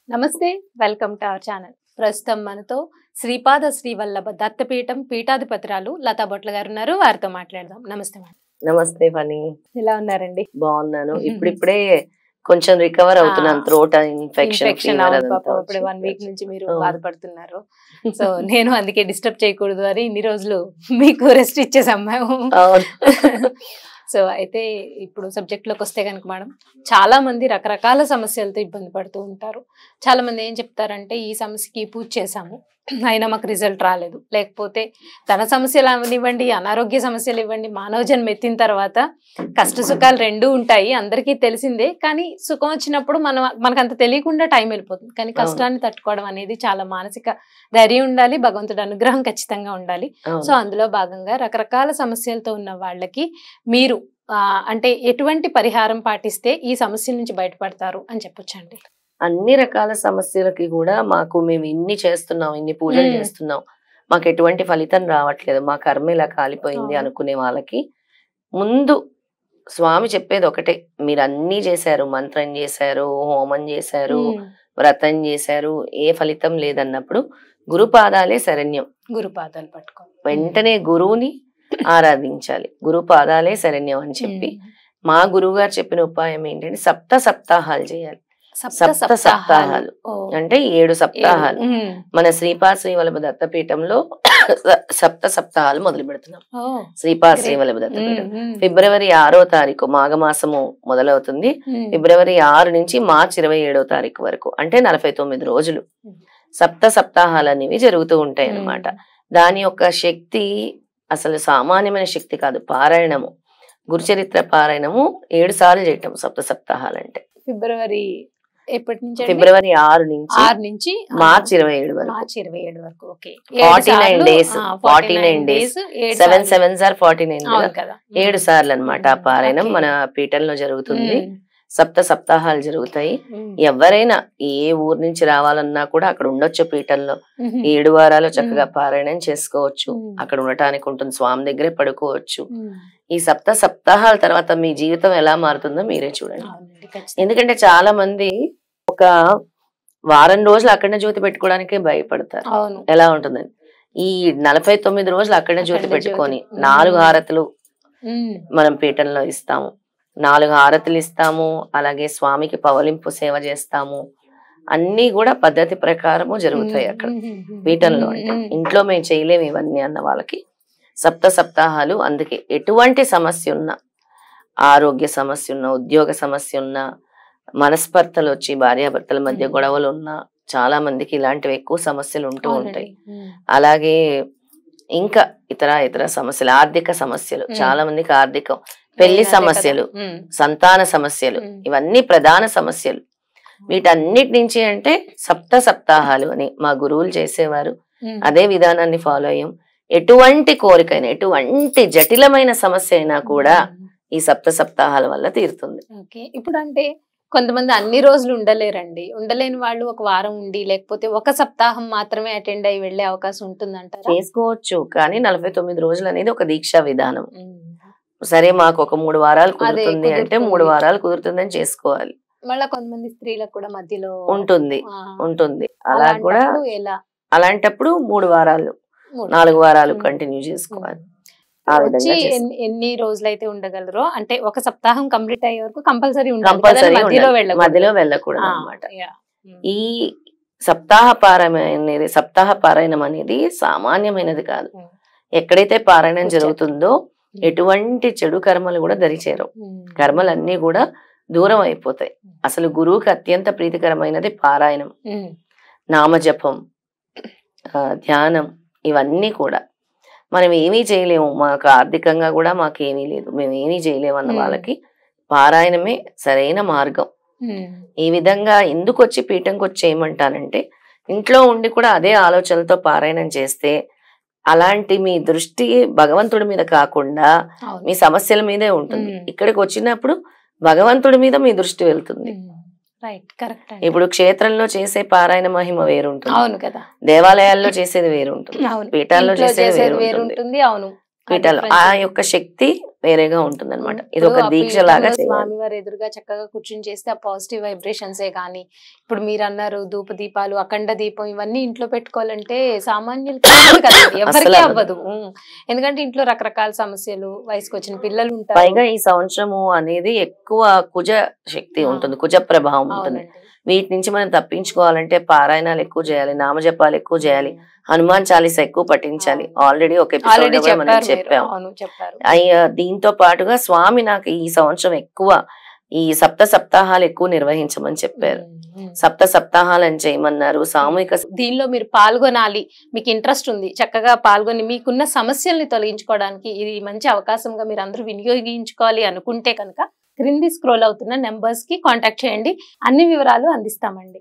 నమస్తే, welcome to our channel. ప్రస్తుతం మనతో శ్రీపాద శ్రీవల్లభ దత్తపీఠం పీఠాధిపతురాలు లతా బొట్ల గారు ఉన్నారు. వారితో మాట్లాడదాం. నమస్తే మేడం. నమస్తే ఫనీ. ఎలా ఉన్నారండి? బాగున్నాను. ఇప్పుడిప్పుడే కొంచెం రికవర్ అవుతున్నాను. థ్రోట్ ఇన్ఫెక్షన్ ఇప్పుడు 1 వీక్ నుంచి మీరు బాధపడుతున్నారు. సో నేను అందుకే డిస్టర్బ్ చేయకూడదు అని ఇన్ని రోజులు మీకు రెస్ట్ ఇచ్చేసాం మేము. సో అయితే ఇప్పుడు సబ్జెక్ట్ లోకి వస్తే కనుక మేడం, చాలా మంది రకరకాల సమస్యలతో ఇబ్బంది పడుతూ ఉంటారు. చాలా మంది ఏం చెప్తారంటే, ఈ సమస్యకి పూజ చేశాము అయినా మాకు రిజల్ట్ రాలేదు, లేకపోతే తన సమస్యలు ఇవ్వండి, అనారోగ్య సమస్యలు ఇవ్వండి, మానవ జన్మ ఎత్తిన తర్వాత కష్ట సుఖాలు రెండూ ఉంటాయి, అందరికీ తెలిసిందే. కానీ సుఖం వచ్చినప్పుడు మనకంత తెలియకుండా టైం వెళ్ళిపోతుంది. కానీ కష్టాన్ని తట్టుకోవడం అనేది చాలా మానసిక ధైర్యం ఉండాలి, భగవంతుడి అనుగ్రహం ఖచ్చితంగా ఉండాలి. సో అందులో భాగంగా రకరకాల సమస్యలతో ఉన్న వాళ్ళకి మీరు అంటే ఎటువంటి పరిహారం పాటిస్తే ఈ సమస్యల నుంచి బయటపడతారు అని చెప్పొచ్చండి? అన్ని రకాల సమస్యలకి కూడా మేము ఇన్ని చేస్తున్నాం, ఇన్ని పూజలు చేస్తున్నాం, మాకు ఎటువంటి ఫలితం రావట్లేదు, మా కర్మ ఇలా కాలిపోయింది అనుకునే వాళ్ళకి ముందు స్వామి చెప్పేది ఒకటే, మీరు అన్ని చేశారు, మంత్రం చేశారు, హోమం చేశారు, వ్రతం చేశారు, ఏ ఫలితం లేదన్నప్పుడు గురుపాదాలే శరణ్యం. గురుపాదాలు పట్టుకో, వెంటనే గురువుని ఆరాధించాలి. గురు పాదాలే శరణ్యం అని చెప్పి మా గురువు గారు చెప్పిన ఉపాయం ఏంటంటే సప్తాహాలు చేయాలి. సప్తాహాలు అంటే 7 సప్తాహాలు. మన శ్రీపాద శ్రీవల్లభ దత్తపీఠంలో సప్తాహాలు మొదలు పెడుతున్నాం. శ్రీపాద శ్రీవల్లభ దత్తపీఠం ఫిబ్రవరి 6వ తారీఖు మాఘమాసము మొదలవుతుంది. ఫిబ్రవరి 6 నుంచి మార్చి 27వ తారీఖు వరకు, అంటే 49 రోజులు సప్తాహాలు అనేవి జరుగుతూ ఉంటాయి అన్నమాట. దాని యొక్క శక్తి అసలు సామాన్యమైన శక్తి కాదు. పారాయణము, గురుచరిత్ర పారాయణము 7 సార్లు చేయటం సప్తాహాలు అంటే. ఫిబ్రవరి 6 నుంచి మార్చి 27 వరకు 49 డేస్. 7 7s are 49 7 సార్లు అన్నమాట. ఆ పారాయణం మన పీఠంలో జరుగుతుంది. సప్తాహాలు జరుగుతాయి. ఎవరైనా ఏ ఊరు నుంచి రావాలన్నా కూడా అక్కడ ఉండొచ్చు. పీఠంలో 7 వారాలు చక్కగా పారాయణం చేసుకోవచ్చు. అక్కడ ఉండటానికి ఉంటుంది, స్వామి దగ్గరే పడుకోవచ్చు. ఈ సప్తాహాల తర్వాత మీ జీవితం ఎలా మారుతుందో మీరే చూడండి. ఎందుకంటే చాలా మంది ఒక వారం రోజులు అఖండ జ్యోతి పెట్టుకోవడానికే భయపడతారు. ఎలా ఉంటుందని ఈ 49 రోజులు అఖండ జ్యోతి పెట్టుకొని 4 హారతులు మనం పీఠంలో ఇస్తాము. 4 హారతులు ఇస్తాము. అలాగే స్వామికి పవలింపు సేవ చేస్తాము. అన్ని కూడా పద్ధతి ప్రకారము జరుగుతాయి అక్కడ పీఠంలో. అంటే ఇంట్లో మేము చేయలేము ఇవన్నీ అన్న వాళ్ళకి సప్తాహాలు. అందుకే ఎటువంటి సమస్య ఉన్నా, ఆరోగ్య సమస్య ఉన్నా, ఉద్యోగ సమస్య ఉన్నా, మనస్పర్ధలు వచ్చి భార్యాభర్తల మధ్య గొడవలు ఉన్నా, చాలా మందికి ఇలాంటివి ఎక్కువ సమస్యలు ఉంటూ ఉంటాయి. అలాగే ఇంకా ఇతర సమస్యలు, ఆర్థిక సమస్యలు, చాలా మందికి ఆర్థికం, పెళ్లి సమస్యలు, సంతాన సమస్యలు, ఇవన్నీ ప్రధాన సమస్యలు. వీటన్నిటి నుంచి అంటే సప్తాహాలు అని మా గురువులు చేసేవారు. అదే విధానాన్ని ఫాలో అయ్యాం. ఎటువంటి కోరికైనా, ఎటువంటి జటిలమైన సమస్య అయినా కూడా ఈ సప్తాహాల వల్ల తీరుతుంది. ఇప్పుడు అంటే కొంతమంది అన్ని రోజులు ఉండలేరండి. ఉండలేని వాళ్ళు ఒక వారం ఉండి, లేకపోతే ఒక సప్తాహం మాత్రమే అటెండ్ అయ్యి వెళ్లే అవకాశం ఉంటుందంటారా? చేసుకోవచ్చు, కానీ 49 రోజులు అనేది ఒక దీక్షా విధానం. సరే మాకు ఒక 3 వారాలు కుదురుతుంది అంటే 3 వారాలు కుదురుతుందని చేసుకోవాలి. మళ్ళీ కొంతమంది స్త్రీలకు కూడా మధ్యలో ఉంటుంది అలా కూడా. అలాంటప్పుడు 3 వారాలు 4 వారాలు కంటిన్యూ చేసుకోవాలి. ఎన్ని రోజులు అయితే ఉండగలరో, అంటే ఒక సప్తాహం కంప్లీట్ అయ్యే వరకు కంపల్సరీ మధ్యలో వెళ్ళకూడదు అన్నమాట. ఈ సప్తాహ పారాయణం అనేది సామాన్యమైనది కాదు. ఎక్కడైతే పారాయణం జరుగుతుందో ఎటువంటి చెడు కర్మలు కూడా దరిచేరవు. కర్మలన్నీ కూడా దూరం అయిపోతాయి. అసలు గురువుకి అత్యంత ప్రీతికరమైనది పారాయణం, నామజపం, ధ్యానం. ఇవన్నీ కూడా మనం ఏమీ చేయలేము, మాకు ఆర్థికంగా కూడా మాకేమీ లేదు, మేము ఏమీ చేయలేము అన్న వాళ్ళకి పారాయణమే సరైన మార్గం. ఈ విధంగా ఎందుకు వచ్చి పీఠంకి వచ్చి చేయమంటానంటే, ఇంట్లో ఉండి కూడా అదే ఆలోచనలతో పారాయణం చేస్తే అలాంటి మీ దృష్టి భగవంతుడి మీద కాకుండా మీ సమస్యల మీదే ఉంటుంది. ఇక్కడికి వచ్చినప్పుడు భగవంతుడి మీద మీ దృష్టి వెళ్తుంది. ఇప్పుడు క్షేత్రంలో చేసే పారాయణ మహిమ వేరుంటుంది, దేవాలయాల్లో చేసేది వేరుంటుంది, పీఠాల్లో చేసేది వేరుంటుంది. పీఠాల్లో ఆ యొక్క శక్తి వేరేగా ఉంటుంది అనమాట. ఇది ఒక దీక్ష లాగా స్వామివారి ఎదురుగా చక్కగా కూర్చుని చేస్తే ఆ పాజిటివ్ వైబ్రేషన్సే కానీ, ఇప్పుడు మీరు అన్నారు ధూప దీపాలు, అఖండ దీపం ఇవన్నీ ఇంట్లో పెట్టుకోవాలంటే సామాన్యులకి ఎవరికీ అవ్వదు. ఎందుకంటే ఇంట్లో రకరకాల సమస్యలు, వయసుకు వచ్చిన పిల్లలు ఉంటారు. పైగా ఈ సంవత్సరము అనేది ఎక్కువ కుజ శక్తి ఉంటుంది, కుజ ప్రభావం ఉంటుంది. వీటి నుంచి మనం తప్పించుకోవాలంటే పారాయణాలు ఎక్కువ చేయాలి, నామజపాలు ఎక్కువ చేయాలి, హనుమాన్ చాలీసా ఎక్కువ పఠించాలి. ఆల్రెడీ ఒక ఎపిసోడ్ లో మనం చెప్పాము. దీంతో పాటుగా స్వామి నాకు ఈ సంవత్సరం ఎక్కువ ఈ సప్తాహాలు ఎక్కువ నిర్వహించమని చెప్పారు. సప్తాహాలను చేయమన్నారు. సామూహిక దీనిలో మీరు పాల్గొనాలి, మీకు ఇంట్రెస్ట్ ఉంది, చక్కగా పాల్గొని మీకున్న సమస్యల్ని తొలగించుకోవడానికి ఇది మంచి అవకాశంగా మీరు అందరూ వినియోగించుకోవాలి అనుకుంటే కనుక క్రింది స్క్రోల్ అవుతున్న నెంబర్స్ కి కాంటాక్ట్ చేయండి. అన్ని వివరాలు అందిస్తామండి.